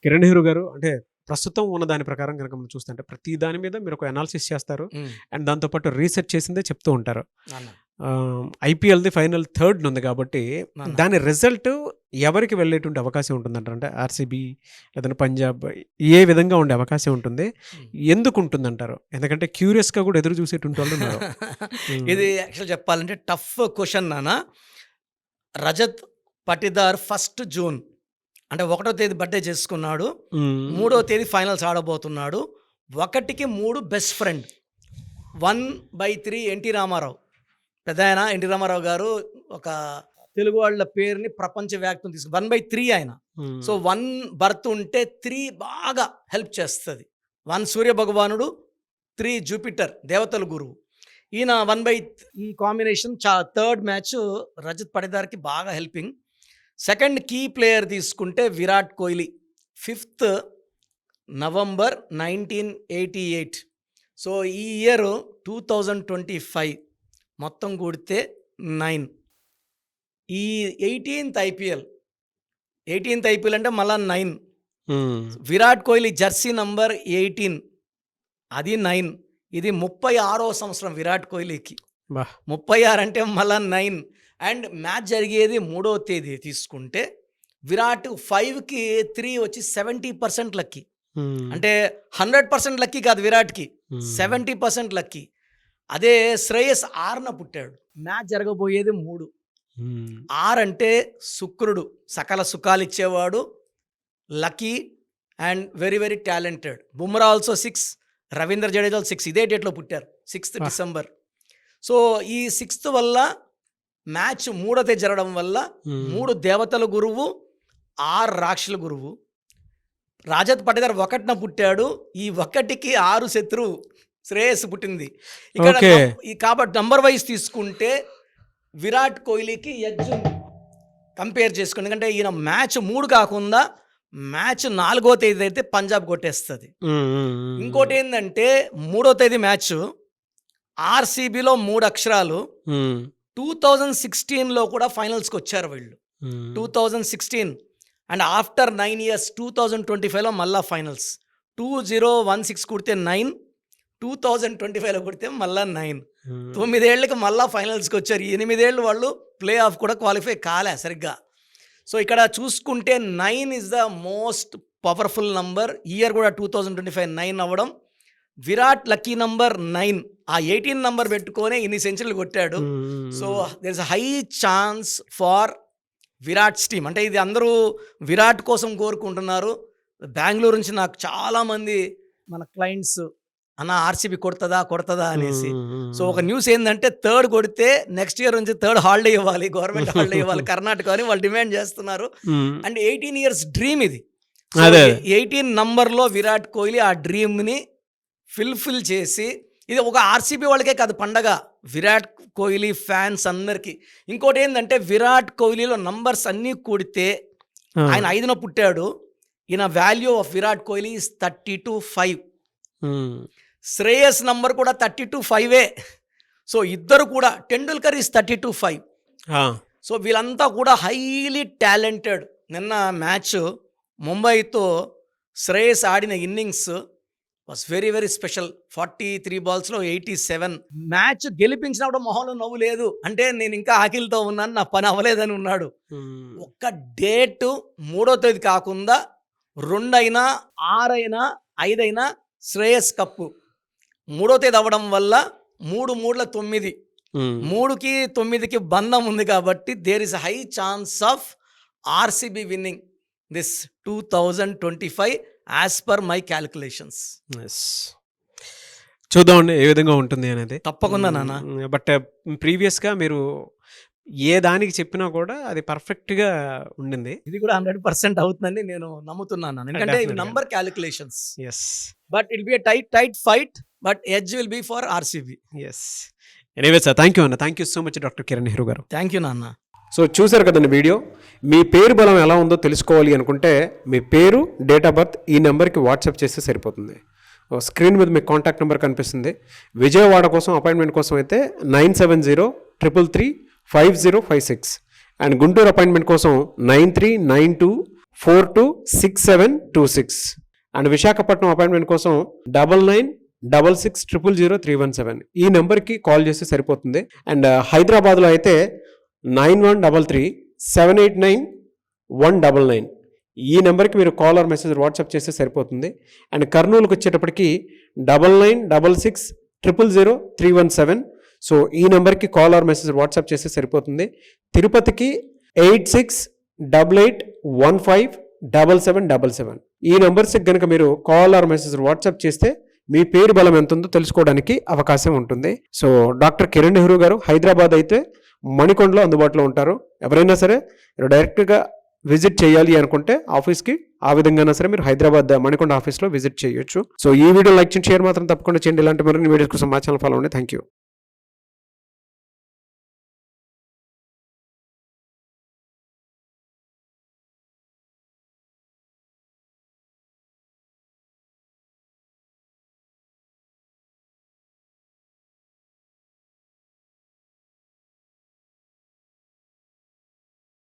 కిరణ్ నెహ్రూ గారు అంటే ప్రస్తుతం ఉన్న దాని ప్రకారం కనుక మనం చూస్తుంటే ప్రతి దాని మీద మీరు ఒక అనాలిసిస్ చేస్తారు అండ్ దాంతోపాటు రీసెర్చ్ చేసిందే చెప్తూ ఉంటారు. ఐపీఎల్ది ఫైనల్ థర్డ్ ఉంది కాబట్టి దాని రిజల్ట్ ఎవరికి వెళ్ళేటువంటి అవకాశం ఉంటుందంటారు? అంటే ఆర్సీబీ లేదంటే పంజాబ్ ఏ విధంగా ఉండే అవకాశం ఉంటుంది, ఎందుకు ఉంటుందంటారు? ఎందుకంటే క్యూరియస్గా కూడా ఎదురు చూసేటువంటి వాళ్ళు ఉన్నారు. ఇది యాక్చువల్ చెప్పాలంటే టఫ్ క్వశ్చన్ నాన్న. రజత్ పటిదార్ 1 జూన్ అంటే 1వ తేదీ బర్త్డే చేసుకున్నాడు. 3వ తేదీ ఫైనల్స్ ఆడబోతున్నాడు. 1కి 3 బెస్ట్ ఫ్రెండ్. 1/3 ఎన్టీ రామారావు, పెద్ద ఆయన ఎన్టీ రామారావు గారు ఒక తెలుగు వాళ్ళ పేరుని ప్రపంచవ్యాప్తం తీసుకు 1/3 ఆయన. సో 1 బర్త్ ఉంటే 3 బాగా హెల్ప్ చేస్తుంది. 1 సూర్య భగవానుడు, 3 జూపిటర్ దేవతల గురువు. ఈయన ఈ కాంబినేషన్ థర్డ్ మ్యాచ్ రజత్ పటిదార్కి బాగా హెల్పింగ్. సెకండ్ కీ ప్లేయర్ తీసుకుంటే Virat Kohli. 5th November 1988. So ఈ ఇయర్ 2025 మొత్తం కూడితే 9. ఈ 18th ఐపీఎల్ అంటే మళ్ళా 9. విరాట్ కోహ్లీ జెర్సీ నంబర్ 18 అది 9. ఇది 36వ సంవత్సరం విరాట్ కోహ్లీకి. 36 అంటే మళ్ళా 9. అండ్ మ్యాచ్ జరిగేది 3వ తేదీ తీసుకుంటే విరాట్ 5కి 3 వచ్చి 70% లక్కీ. అంటే 100% లక్కీ కాదు విరాట్కి, 70% లక్కీ. అదే శ్రేయస్ 6న పుట్టాడు. మ్యాచ్ జరగబోయేది 3. 6 అంటే శుక్రుడు, సకల సుఖాలు ఇచ్చేవాడు, lucky and very very talented. Bumrah also 6, Ravindra Jadeja 6 ఇదే డేట్లో పుట్టారు, 6th డిసెంబర్. సో ఈ 6th వల్ల మ్యాచ్ 3వ తేదీ జరగడం వల్ల 3 దేవతల గురువు, 6 రాక్షసుల గురువు. రజత్ పటిదార్ 1న పుట్టాడు. ఈ 1కి 6 శత్రువు శ్రేయస్ పుట్టింది ఇక్కడ. కాబట్టి నంబర్ వైజ్ తీసుకుంటే విరాట్ కోహ్లీకి ఎడ్జ్ ఉంది కంపేర్ చేసుకుని. ఎందుకంటే ఈయన మ్యాచ్ 3 కాకుండా మ్యాచ్ 4వ తేదీ అయితే పంజాబ్ కొట్టేస్తుంది. ఇంకోటి ఏంటంటే 3వ తేదీ మ్యాచ్ ఆర్సీబీలో 3 అక్షరాలు. 2016లో కూడా ఫైనల్స్కి వచ్చారు వీళ్ళు. 2016 అండ్ ఆఫ్టర్ 9 years 2025లో మళ్ళా ఫైనల్స్. 2016 కుడితే 9, 2025లో కుడితే మళ్ళా 9. 9 ఏళ్ళకి మళ్ళా ఫైనల్స్కి వచ్చారు. 8 ఏళ్ళు వాళ్ళు ప్లే ఆఫ్ కూడా క్వాలిఫై కాలే సరిగ్గా. సో ఇక్కడ చూసుకుంటే 9 is the most powerful number. Year కూడా 2025 9 అవ్వడం. Virat lucky number 9. ఆ 18 నంబర్ పెట్టుకొని ఇన్ని సెంచరీలు కొట్టాడు. So there is high chance for Virat's team. అంటే ఇది అందరూ విరాట్ కోసం కోరుకుంటున్నారు. బెంగళూరు నుంచి నాకు చాలామంది మన క్లయింట్స్ అన్న ఆర్సీబీ కొడతదా అనేసి. సో ఒక న్యూస్ ఏంటంటే 3rd కొడితే నెక్స్ట్ ఇయర్ నుంచి 3rd హాలిడే ఇవ్వాలి, గవర్నమెంట్ హాలిడే ఇవ్వాలి కర్ణాటక అని వాళ్ళు డిమాండ్ చేస్తున్నారు. అండ్ 18 years డ్రీమ్ ఇది. 18 నంబర్లో విరాట్ కోహ్లీ ఆ డ్రీమ్ని ఫుల్ఫిల్ చేసి, ఇది ఒక ఆర్సీబీ వాళ్ళకే కాదు పండగ, విరాట్ కోహ్లీ ఫ్యాన్స్ అందరికీ. ఇంకోటి ఏంటంటే విరాట్ కోహ్లీలో నంబర్స్ అన్నీ కూడితే ఆయన 5న పుట్టాడు. ఈయన value of Virat Kohli is 32.5. Shreyas number కూడా 32.5. సో ఇద్దరు కూడా, టెండూల్కర్ ఇస్ 32.5. సో వీళ్ళంతా కూడా హైలీ టాలెంటెడ్. నిన్న మ్యాచ్ ముంబైతో శ్రేయస్ ఆడిన innings was very very special. 43 balls-లో 87. మ్యాచ్ గెలిపించినప్పుడు మొహంలో నవ్వు లేదు. అంటే నేను ఇంకా ఆకిలితో ఉన్నాను, నా పని అవ్వలేదని ఉన్నాడు. ఒక్క డేటు 3వ తేదీ కాకుండా 2 అయినా 6 అయినా 5 అయినా శ్రేయస్ కప్పు. 3వ తేదీ అవ్వడం వల్ల 3 3 9, 3కి 9కి బంధం ఉంది కాబట్టి there is high chance of RCB winning this 2025 as per my calculations. చూద్దామండి ఏ విధంగా ఉంటుంది అనేది. తప్పకుండా నాన్న. బట్ ప్రీవియస్గా మీరు ఏ దానికి చెప్పినా కూడా అది పర్ఫెక్ట్గా ఉండింది. ఇది కూడా 100% అవుతుందని నేను నమ్ముతున్నాను. ఎందుకంటే ఇవి number calculations. But it be a tight fight, but edge will be for RCB. Anyway sir, thank you అన్న. Thank you so much doctor Kiran Nehru గారు. థ్యాంక్ యూ నాన్న. సో చూసారు కదండి వీడియో. మీ పేరు బలం ఎలా ఉందో తెలుసుకోవాలి అనుకుంటే మీ పేరు, డేట్ ఆఫ్ బర్త్ ఈ నెంబర్కి వాట్సాప్ చేస్తే సరిపోతుంది. స్క్రీన్ మీద మీకు కాంటాక్ట్ నెంబర్ కనిపిస్తుంది. విజయవాడ కోసం అపాయింట్మెంట్ కోసం అయితే 9703335056 అండ్ గుంటూరు అపాయింట్మెంట్ కోసం 9392 426726. అండ్ విశాఖపట్నం అపాయింట్మెంట్ కోసం 9966000317 ఈ నెంబర్కి కాల్ చేస్తే సరిపోతుంది. అండ్ హైదరాబాద్లో అయితే 9133789199 ఈ నెంబర్కి మీరు కాల్ ఆర్ మెసేజ్ వాట్సాప్ చేస్తే సరిపోతుంది. అండ్ కర్నూలుకి వచ్చేటప్పటికి 9966000317. సో ఈ నెంబర్కి కాల్ ఆర్ మెసేజ్ వాట్సాప్ చేస్తే సరిపోతుంది. తిరుపతికి 8688157777 ఈ నెంబర్స్కి కనుక మీరు కాల్ ఆర్ మెసేజ్ వాట్సాప్ చేస్తే మీ పేరు బలం ఎంత ఉందో తెలుసుకోవడానికి అవకాశం ఉంటుంది. సో డాక్టర్ కిరణ్ నెహ్రూ గారు హైదరాబాద్ అయితే మణికొండలో అందుబాటులో ఉంటారు. ఎవరైనా సరే మీరు డైరెక్ట్గా విజిట్ చేయాలి అనుకుంటే ఆఫీస్కి ఆ విధంగా సరే మీరు హైదరాబాద్ మణికొండ ఆఫీస్లో విజిట్ చేయొచ్చు. సో ఈ వీడియో లైక్ చేయండి, షేర్ మాత్రం తప్పకుండా చేయండి. ఇలాంటి మరిన్ని వీడియోస్ కోసం మా ఛానల్ ఫాలో అవ్వండి. Thank you.